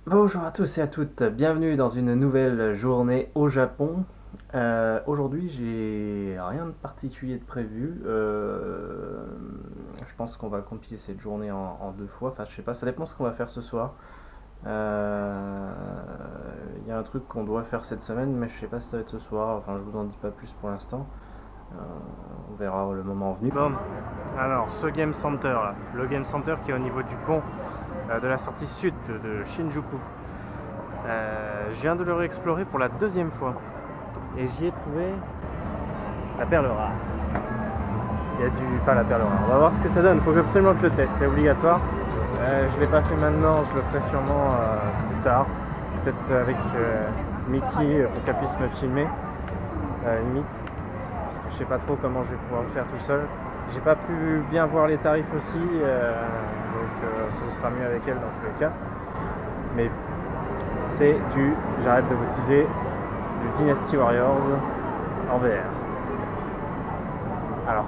Bonjour à tous et à toutes, bienvenue dans une nouvelle journée au Japon. Aujourd'hui, j'ai rien de particulier de prévu. Je pense qu'on va compiler cette journée en deux fois. Enfin, je sais pas, ça dépend ce qu'on va faire ce soir. Il y a un truc qu'on doit faire cette semaine, mais je sais pas si ça va être ce soir. Enfin, je vous en dis pas plus pour l'instant. Euh, on verra le moment venu. Bon, alors ce Game Center là, le Game Center qui est au niveau du pont de la sortie sud de Shinjuku. Je viens de le réexplorer pour la deuxième fois et j'y ai trouvé la perle rare. Il y a du. Pas la perle rare. On va voir ce que ça donne. Il faut absolument que je le teste, c'est obligatoire. Je ne l'ai pas fait maintenant, je le ferai sûrement plus tard. Peut-être avec Mickey pour qu'elle puisse me filmer, limite. Parce que je sais pas trop comment je vais pouvoir le faire tout seul. J'ai pas pu bien voir les tarifs aussi, donc ce sera mieux avec elle dans tous les cas. Mais c'est du, j'arrête de vous teaser, du Dynasty Warriors en VR. Alors,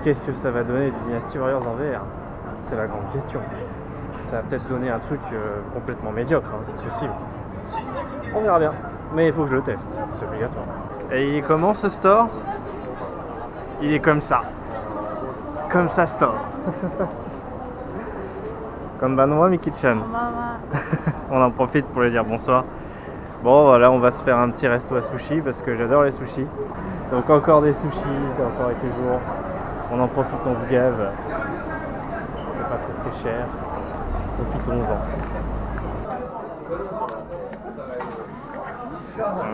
qu'est-ce que ça va donner du Dynasty Warriors en VR? C'est la grande question. Ça va peut-être donner un truc complètement médiocre, hein, c'est possible. On verra bien. Mais il faut que je le teste, c'est obligatoire. Et il est comment ce store? Il est comme ça. Comme ça store. Konbanwa Miki-chan. On en profite pour lui dire bonsoir. Bon voilà, on va se faire un petit resto à sushi parce que j'adore les sushis. Donc encore des sushis, encore et toujours. On en profite, on se gave. C'est pas très très cher. Profitons-en. Voilà.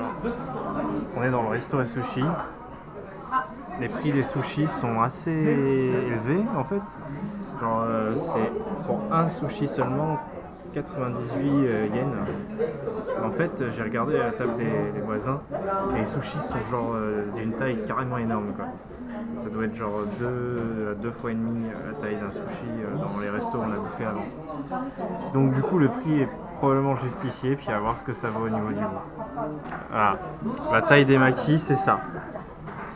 On est dans le resto à sushi. Les prix des sushis sont assez élevés en fait. Genre c'est pour un sushi seulement 98 yens. En fait, j'ai regardé à la table des voisins et les sushis sont genre d'une taille carrément énorme quoi. Ça doit être genre deux fois et demi la taille d'un sushi dans les restos où on a bouffé avant. Donc du coup le prix est probablement justifié, puis à voir ce que ça vaut au niveau du goût. Voilà, la taille des makis c'est ça.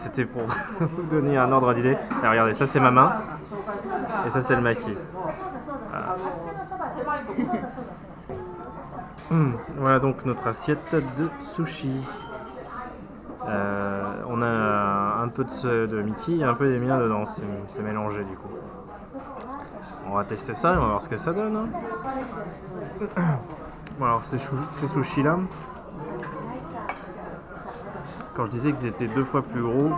C'était pour vous donner un ordre d'idée. Regardez, ça c'est ma main et ça c'est le maki. Voilà. Voilà donc notre assiette de sushi. On a un peu de Mickey et un peu des miens dedans, c'est mélangé du coup. On va tester ça et on va voir ce que ça donne. Hein. Bon, alors ces sushis là, quand je disais qu'ils étaient deux fois plus gros,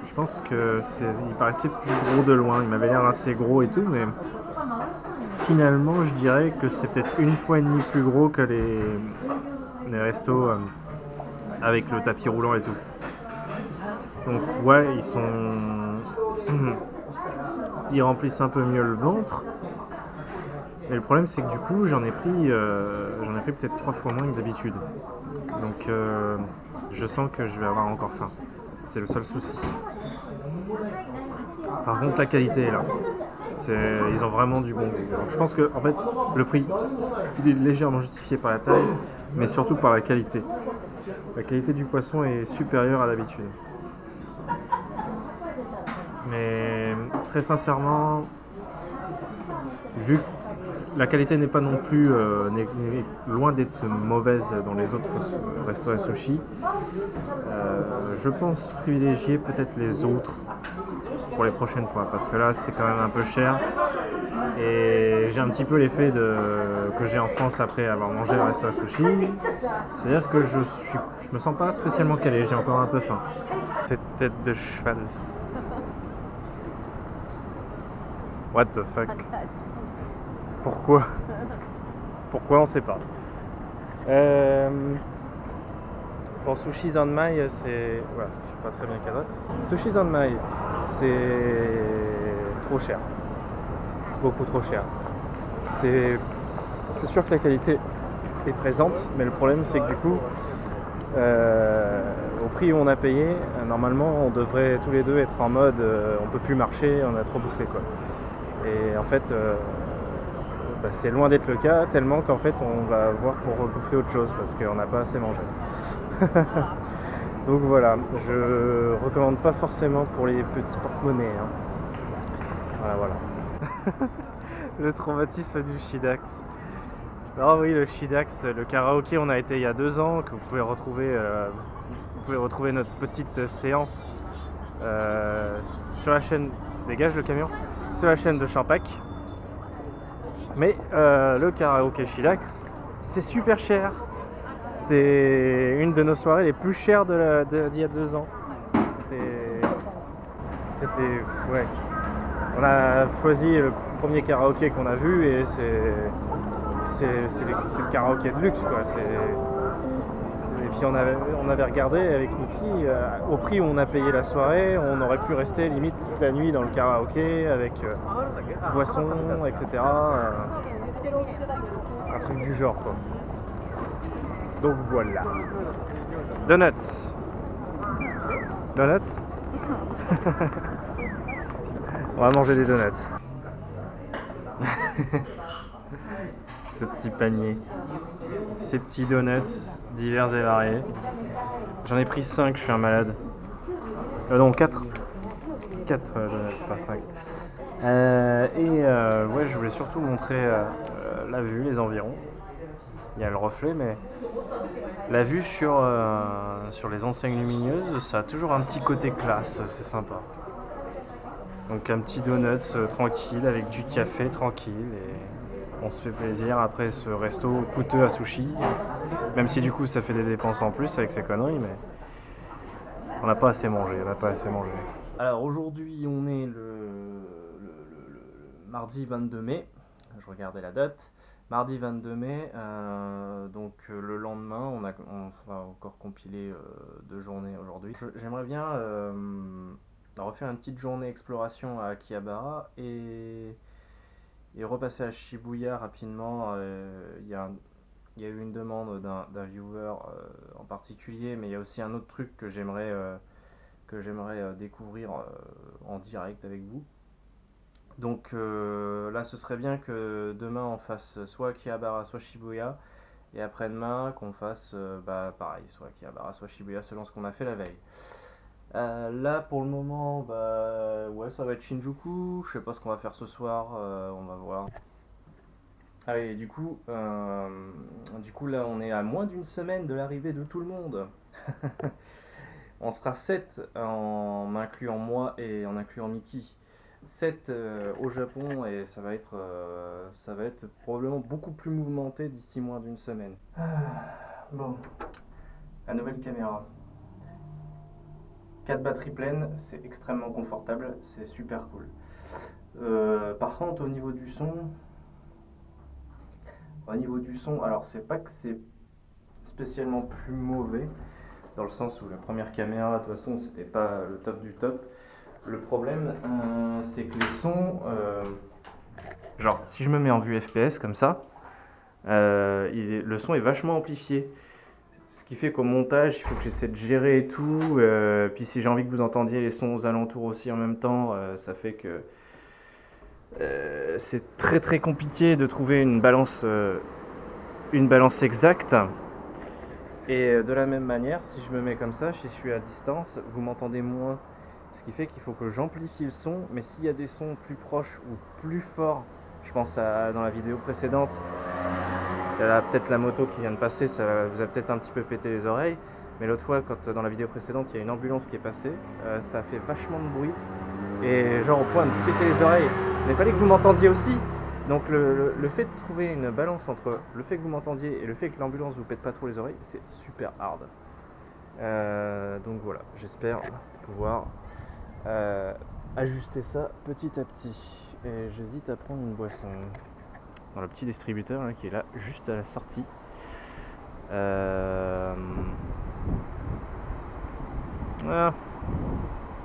je pense que il paraissait plus gros de loin. Il m'avait l'air assez gros et tout, mais finalement je dirais que c'est peut-être une fois et demie plus gros que les restos avec le tapis roulant et tout. Donc ouais, ils remplissent un peu mieux le ventre. Et le problème c'est que du coup j'en ai pris peut-être 3 fois moins que d'habitude. Donc je sens que je vais avoir encore faim. C'est le seul souci. Par contre la qualité est là. Ils ont vraiment du bon goût. Donc, je pense que en fait le prix il est légèrement justifié par la taille, mais surtout par la qualité. La qualité du poisson est supérieure à d'habitude. Mais très sincèrement, vu que la qualité n'est pas non plus n'est loin d'être mauvaise dans les autres restos à sushi, je pense privilégier peut-être les autres pour les prochaines fois parce que là c'est quand même un peu cher et j'ai un petit peu l'effet que j'ai en France après avoir mangé le resto à sushi, c'est à dire que je me sens pas spécialement calé, j'ai encore un peu faim. Cette tête de cheval. What the fuck? Pourquoi? Pourquoi on sait pas. Bon, Sushi Zanmai, c'est. Voilà, je suis pas très bien cadré. Sushi Zanmai, c'est trop cher. Beaucoup trop cher. C'est sûr que la qualité est présente, mais le problème c'est que du coup, au prix où on a payé, normalement on devrait tous les deux être en mode on peut plus marcher, on a trop bouffé quoi. Et en fait, c'est loin d'être le cas, tellement qu'en fait on va avoir pour bouffer autre chose parce qu'on n'a pas assez mangé. Donc voilà, je recommande pas forcément pour les petits porte-monnaies. Hein. Voilà. Le traumatisme du Shidax. Oh oui, le Chidax, le karaoké, on a été il y a 2 ans, que vous pouvez retrouver notre petite séance sur la chaîne, dégage le camion, sur la chaîne de Champac. Mais le karaoké Chidax, c'est super cher. C'est une de nos soirées les plus chères d'il y a 2 ans. C'était ouais. On a choisi le premier karaoké qu'on a vu et c'est le karaoké de luxe quoi. Et puis on avait regardé avec Niki au prix où on a payé la soirée, on aurait pu rester limite toute la nuit dans le karaoké avec boissons, etc. Un truc du genre quoi. Donc voilà. Donuts. Donuts. On va manger des donuts. Ce petit panier. Ces petits donuts divers et variés. J'en ai pris 5, je suis un malade. Non, 4. 4 donuts, pas 5. Ouais, je voulais surtout montrer la vue, les environs. Il y a le reflet, mais la vue sur les enseignes lumineuses, ça a toujours un petit côté classe, c'est sympa. Donc un petit donut tranquille avec du café tranquille et on se fait plaisir après ce resto coûteux à sushi. Même si du coup ça fait des dépenses en plus avec ces conneries, mais on n'a pas assez mangé, Alors aujourd'hui on est le mardi 22 mai, je regardais la date. Mardi 22 mai, donc le lendemain, on va encore compiler 2 journées aujourd'hui. J'aimerais bien refaire une petite journée exploration à Akihabara et repasser à Shibuya rapidement. Il y a eu une demande d'un viewer en particulier, mais il y a aussi un autre truc que j'aimerais découvrir en direct avec vous. Donc là ce serait bien que demain on fasse soit Akihabara soit Shibuya et après-demain qu'on fasse pareil, soit Akihabara soit Shibuya selon ce qu'on a fait la veille. Là pour le moment ouais ça va être Shinjuku, je sais pas ce qu'on va faire ce soir, on va voir. Allez du coup là on est à moins d'une semaine de l'arrivée de tout le monde. On sera 7 en m'incluant moi et en incluant Miki. 7 au Japon et ça va être probablement beaucoup plus mouvementé d'ici moins d'une semaine. Bon, la nouvelle caméra. 4 batteries pleines, c'est extrêmement confortable, c'est super cool. Par contre au niveau du son, alors c'est pas que c'est spécialement plus mauvais, dans le sens où la première caméra de toute façon c'était pas le top du top. Le problème c'est que les sons, genre si je me mets en vue FPS comme ça, le son est vachement amplifié. Ce qui fait qu'au montage il faut que j'essaie de gérer et tout, puis si j'ai envie que vous entendiez les sons aux alentours aussi en même temps, ça fait que c'est très très compliqué de trouver une balance exacte. Et de la même manière, si je me mets comme ça, si je suis à distance, vous m'entendez moins. Ce qui fait qu'il faut que j'amplifie le son, mais s'il y a des sons plus proches ou plus forts, je pense à dans la vidéo précédente, il y a peut-être la moto qui vient de passer, ça vous a peut-être un petit peu pété les oreilles, mais l'autre fois, quand dans la vidéo précédente, il y a une ambulance qui est passée, ça fait vachement de bruit, et genre au point de péter les oreilles. Mais il fallait que vous m'entendiez aussi. Donc le fait de trouver une balance entre le fait que vous m'entendiez et le fait que l'ambulance vous pète pas trop les oreilles, c'est super hard. Donc voilà, j'espère pouvoir ajuster ça petit à petit. Et j'hésite à prendre une boisson dans le petit distributeur hein, qui est là juste à la sortie.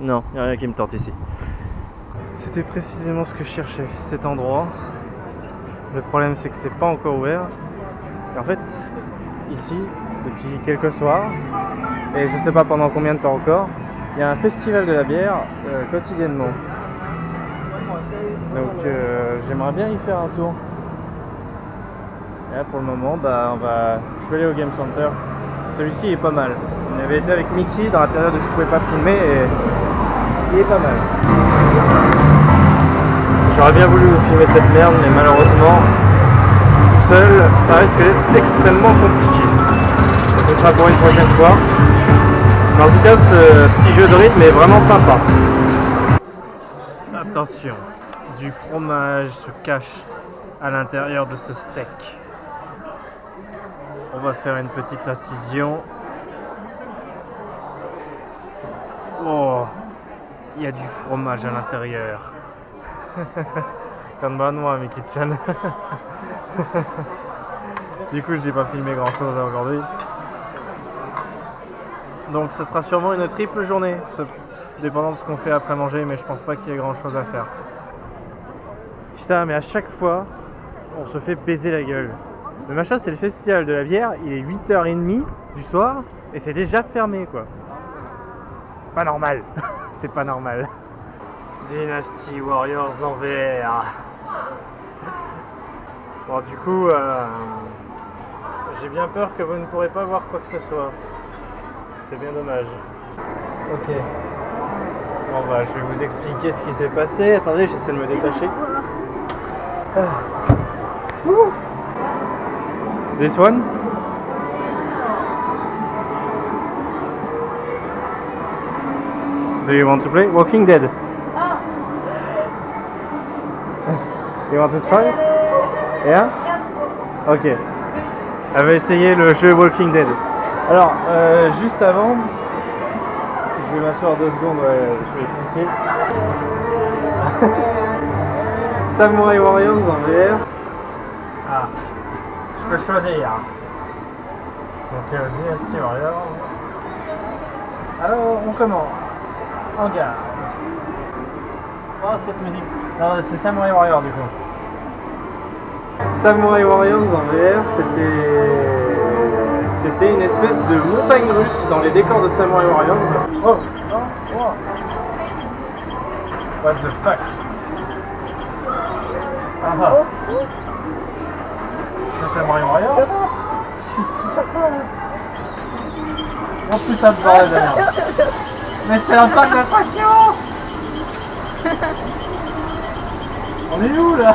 Non, il n'y a rien qui me tente ici. C'était précisément ce que je cherchais, cet endroit. Le problème c'est que c'est pas encore ouvert. Et en fait, ici, depuis quelques soirs, et je sais pas pendant combien de temps encore, il y a un festival de la bière quotidiennement. Donc j'aimerais bien y faire un tour. Et là pour le moment, je vais aller au Game Center. Celui-ci est pas mal. On avait été avec Mickey dans la période où je pouvais pas filmer et il est pas mal. J'aurais bien voulu vous filmer cette merde, mais malheureusement, seul, ça risque d'être extrêmement compliqué. Ce sera pour une prochaine fois. Mais en tout cas, ce petit jeu de rythme est vraiment sympa. Attention, du fromage se cache à l'intérieur de ce steak. On va faire une petite incision. Oh, il y a du fromage à l'intérieur. Kanbanwa Miki-chan. Du coup, je n'ai pas filmé grand chose aujourd'hui. Donc, ce sera sûrement une triple journée, dépendant de ce qu'on fait après manger, mais je pense pas qu'il y ait grand chose à faire. Putain, mais à chaque fois, on se fait baiser la gueule. Le machin, c'est le festival de la bière, il est 8h30 du soir et c'est déjà fermé quoi. Pas normal, c'est pas normal. Dynasty Warriors en VR. Bon, du coup, j'ai bien peur que vous ne pourrez pas voir quoi que ce soit. C'est bien dommage. Ok. Bon bah, je vais vous expliquer ce qui s'est passé. Attendez, j'essaie de me détacher. This one? Do you want to play? Walking Dead. You want to try? Yeah? Ok. Elle va essayer le jeu Walking Dead. Alors, juste avant, je vais m'asseoir 2 secondes, je vais expliquer. Samurai Warriors en VR. Ah, je peux choisir. Donc, Dynasty Warriors. Alors, on commence. En garde. Oh, cette musique. Non, c'est Samurai Warriors du coup. Samurai Warriors en VR, c'était une espèce de montagne russe dans les décors de Samurai Warriors. Oh, oh, oh. What the fuck? Ah ah. C'est Samurai Warriors ça? Je suis sur quoi là? Oh putain de bordel de merde. Mais c'est un parc d'attraction. On est où là?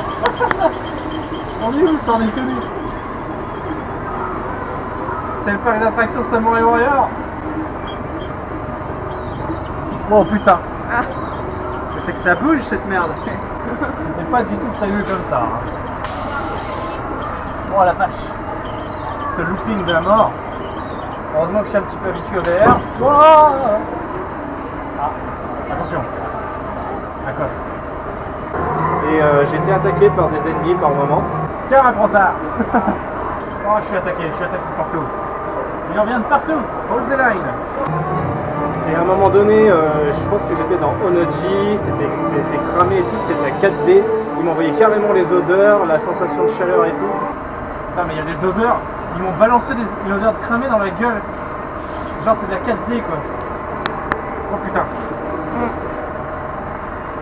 On est où sans déconner? C'est le parc d'attraction Samurai Warrior. Oh putain. C'est que ça bouge cette merde. C'était pas du tout prévu comme ça. Oh la vache. Ce looping de la mort. Heureusement que je suis un petit peu habitué au VR. Oh ah, attention. Un coffre. Et j'ai été attaqué par des ennemis par moment. Tiens, prends ça. Oh, je suis attaqué partout. Il en vient de partout. Hold the line. Et à un moment donné, je pense que j'étais dans Onoji, c'était cramé et tout, c'était de la 4D. Ils m'envoyaient carrément les odeurs, la sensation de chaleur et tout. Putain, mais il y a des odeurs. Ils m'ont balancé une odeur de cramé dans la gueule. Genre, c'est de la 4D quoi. Oh putain.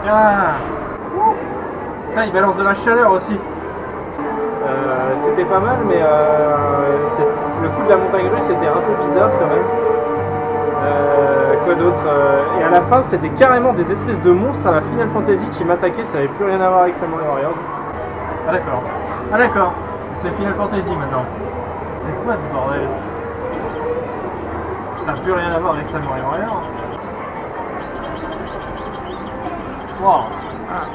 Tiens. Putain, ils balancent de la chaleur aussi. C'était pas mal, mais le coup de la montagne russe c'était un peu bizarre quand même. Quoi d'autre et à la fin, c'était carrément des espèces de monstres à la Final Fantasy qui m'attaquaient, ça n'avait plus rien à voir avec Samurai Warriors. Ah d'accord. Ah d'accord. C'est Final Fantasy maintenant. C'est quoi ce bordel? Ça n'a plus rien à voir avec Samurai Warriors. Wow. Ah.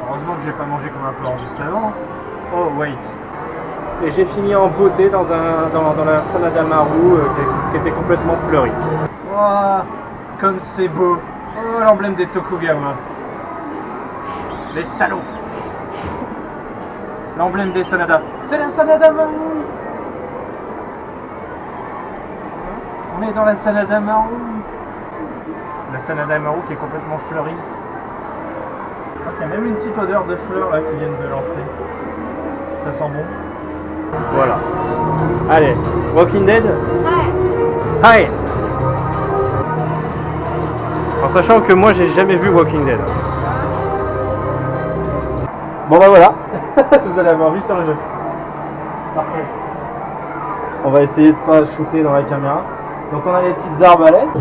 Heureusement que j'ai pas mangé comme un plan juste avant. Oh wait. Et j'ai fini en beauté dans la Sanada Maru qui était complètement fleurie. Wow, comme c'est beau. Oh, l'emblème des Tokugawa. Les salauds. L'emblème des Sanada. C'est la Sanada Maru. On est dans la Sanada Maru. La Sanada Maru qui est complètement fleurie. Il y a même une petite odeur de fleurs là qui viennent de lancer. Ça sent bon. Voilà. Allez, Walking Dead. Hi. Hi. En sachant que moi j'ai jamais vu Walking Dead. Bon bah voilà. Vous allez avoir vu sur le jeu. Parfait. On va essayer de pas shooter dans la caméra. Donc on a les petites arbalètes.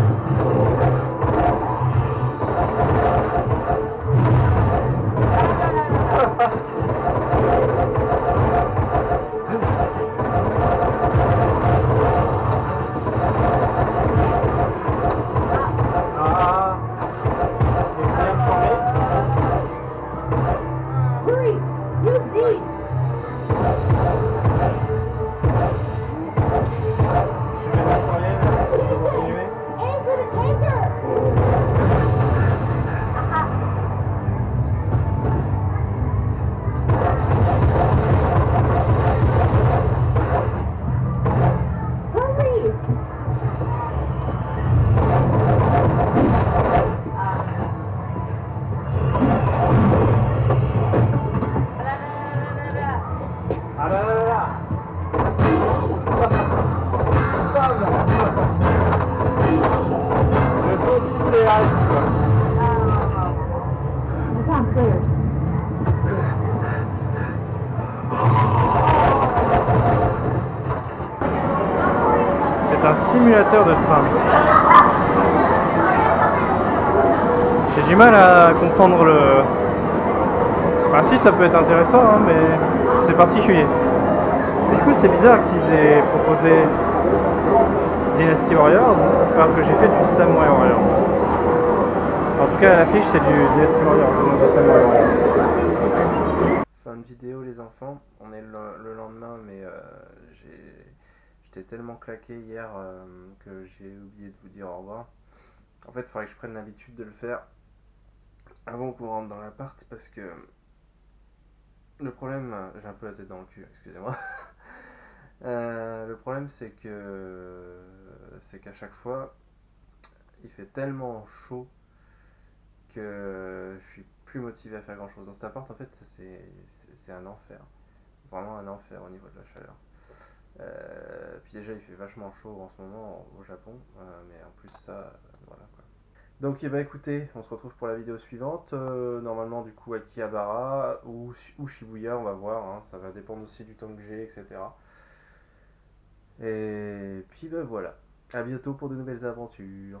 C'est un simulateur de train. J'ai du mal à comprendre le... Enfin si, ça peut être intéressant, hein, mais c'est particulier. Du coup, c'est bizarre qu'ils aient proposé Dynasty Warriors alors que j'ai fait du Samurai Warriors. En tout cas, à l'affiche, c'est du Dynasty Warriors, non du Samurai Warriors. Fin de vidéo, les enfants. On est le lendemain, mais j'étais tellement claqué hier que j'ai oublié de vous dire au revoir. En fait, il faudrait que je prenne l'habitude de le faire avant qu'on rentre dans l'appart parce que le problème, j'ai un peu la tête dans le cul, excusez-moi. Le problème c'est qu'à chaque fois il fait tellement chaud que je suis plus motivé à faire grand chose. Dans cet appart en fait c'est un enfer, vraiment un enfer au niveau de la chaleur. Puis déjà il fait vachement chaud en ce moment au Japon, mais en plus ça, voilà quoi. Donc bah écoutez, on se retrouve pour la vidéo suivante, normalement du coup à Akihabara ou Shibuya, on va voir, hein, ça va dépendre aussi du temps que j'ai, etc. Et puis bah voilà, à bientôt pour de nouvelles aventures.